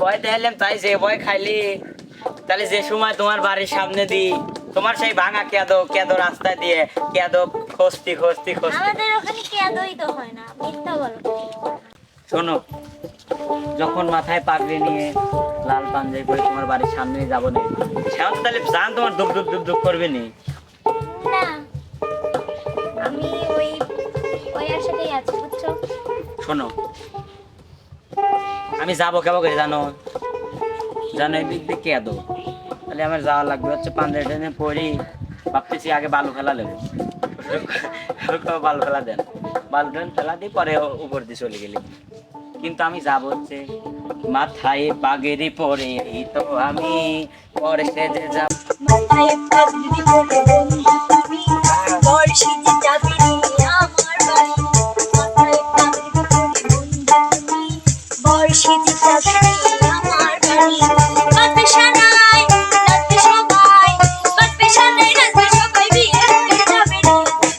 ভয় দেখালাম তাই যে ভয় খাইলি তাহলে যে সময় তোমার বাড়ির সামনে দি তোমার সেই ভাঙা কেদো রাস্তা দিয়ে কেদো খস্তি আমাদের ওখানে কেদোই তো হয় না, মিথ্যা বলো। শোনো, যখন মাথায় পাগড়ি নিয়ে লাল পাঞ্জাবি পরে তোমার বাড়ির সামনে যাবো না সেমন তাহলে জান তোমার দুঃখ দুঃখ দুঃখ দুঃখ করবে নি না, আমি ওই আশাতেই আছি, বুঝছো? শোনো, আমি যাবো কেবো করে জানো এই দিক দিয়ে কেদো, তাহলে আমার যাওয়া লাগবে হচ্ছে পাঞ্জাবি নিয়ে পড়ি, ভাবতেছি আগে বালু ফেলা নেবো, বালু ফেলা দেন, বালু ফেলা দিয়ে পরে উপর দিয়ে চলে গেলি। কিন্তু আমি যাবো হচ্ছে মাথায় পাগড়ি পরে, এই তো আমি পরে সেজে যাব। মাথায় পাগড়ি পরে বন্ধু তুমি বর্ষিতে যাবে আমার বাড়ি, মাথায় পাগড়ি পরে বন্ধু তুমি বর্ষিতে যাবে আমার বাড়ি। বাদবে সানাই নাচবে সবাই, বাদবে সানাই নাচবে সবাই, বিয়ে হয়ে যাবে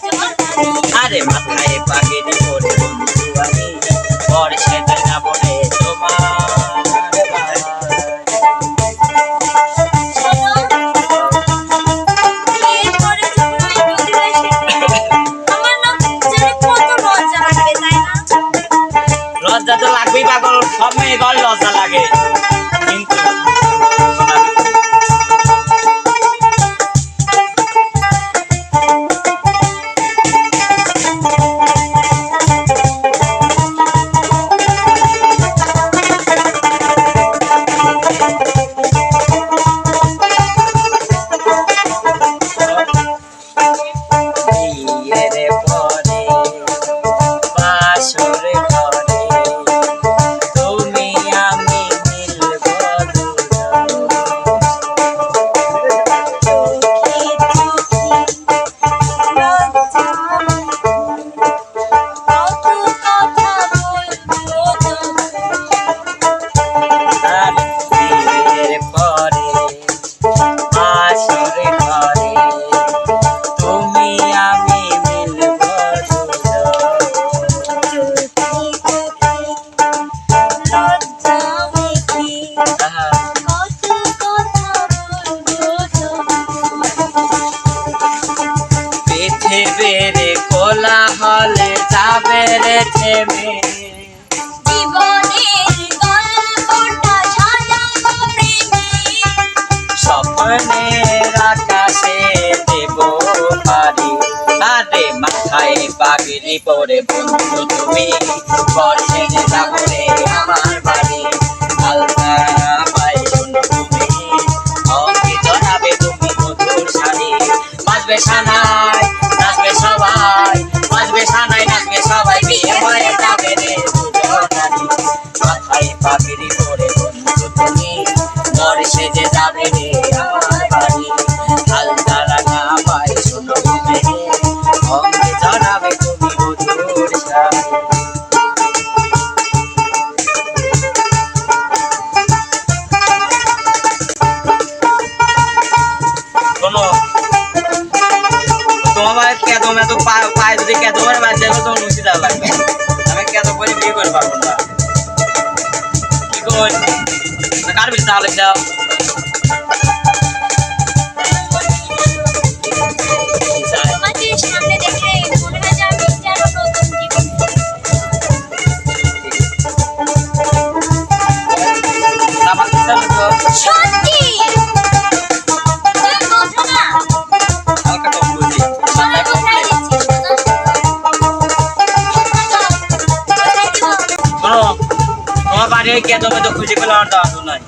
তোমার বাড়ি। আরে মাথায় পাগড়ি পরে বন্ধু আমি পরে সেজে যাব রে তোমার বাড়ি। লজ্জা তো লাগবেই পাগল, সব মেয়ে গল লজ্জা লাগে, কিন্তু পৃথিবীর কোলাহলে যাবে রে থেমে, জীবনের গল্পটা সাজাবো প্রেমে, স্বপ্নের আকাশে দেব পারি। আরে মাথায় পাগড়ি পরে বন্ধু তুমি বর্ষে যাব রে আমার বাড়ি। আলতা পাই শোনো তুমি অঙ্গে জড়াবে তুমি মধুর শাড়ি, বাজবে সানাই নাচবে সবাই, বাজবে সানাই নাচবে সবাই, বিয়ে হয়ে যাবে রে দুজনারি। মাথায় পাগড়ি পরে বন্ধু তুমি বরে সেজে যাবে রে আমার বাড়ি। আলতা রাঙা পাই শোনো তুমি অঙ্গে জড়াবে তুমি মধুর শাড়ি। শোনো, তোমার বাড়ি কেদো মেয়ে তো পায়ে যদি কেদো করে বাদ যাবে তোমার মুছি দেওয়া লাগবে, আমি কেদো করে বিয়ে করে পারবো না। কি কর কার বিল তাহলে যাও, তোমাকে সামনে দেখে মনে হয় যে আমি যেন নতুন জীবন সত্যি তুমি বোঝো না, হালকা কম বুঝি শোনো কোথায় দিচ্ছি, শোনো শোনো, তোমার বাড়ি এই কেন তো খুঁজে পেলাম আর দাদু নাই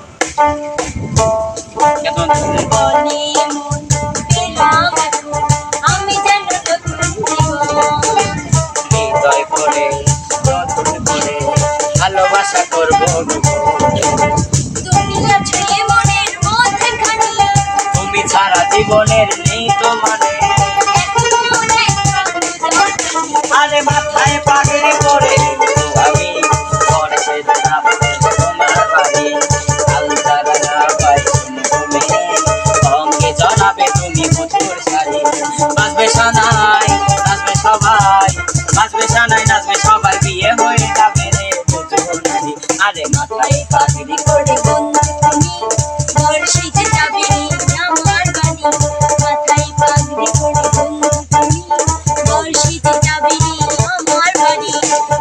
কেন বলে মন পেলাম এখন আমি যেন নতুন জীবন হৃদয় করে নতুন করে ভালোবাসা করবো তুমি আছো এ মনের মধ্যখানে তুমি ছাড়া জীবনের নেই তো মানে এখন মনে প্রাণ আরে মাথায় পাগড়ি পরে আমি পরে যাবো তোমার বাড়ি আলতারা না পাই তুমি অঙ্গে জড়াবে তুমি মধুর শাড়ি বাজবে সানাই নাচবে সবাই বাজবে সানাই নাচবে সবাই বিয়ে হয়ে যাবে রে দুজনারি আরে মাথায় পাগড়ি করে বন্ধু তুমি বর্ষিতে যাবে আমার বাড়ি মাথায় পাগড়ি করে বন্ধু তুমি বর্ষিতে যাবে আমার বাড়ি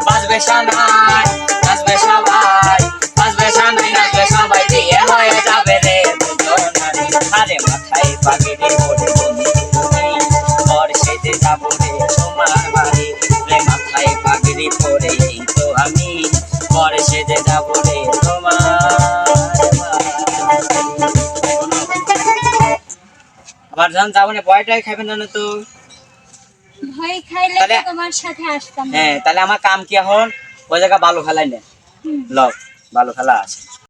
বাজবে সানাই নাচবে সবাই বাজবে সানাই নাচবে সবাই বিয়ে হয়ে যাবে রে দুজনারি আরে মাথায় পাগড়ি পরে বন্ধু তুমি বর্ষিতে যাবো রে তোমার বাড়ি রে মাথায় পাগড়ি পরে এই তো আমি বর্ষিতে যাবো রে তোমার আবার যখন যাবো না বয়টাই খাবেন না তো ভয় খাইলে তো তাহলে- তোমার সাথে আসতাম না। হ্যাঁ তাহলে আমার কাম কি এখন ওই জায়গা ভালো খেলাই না লও ভালো খেলা আছে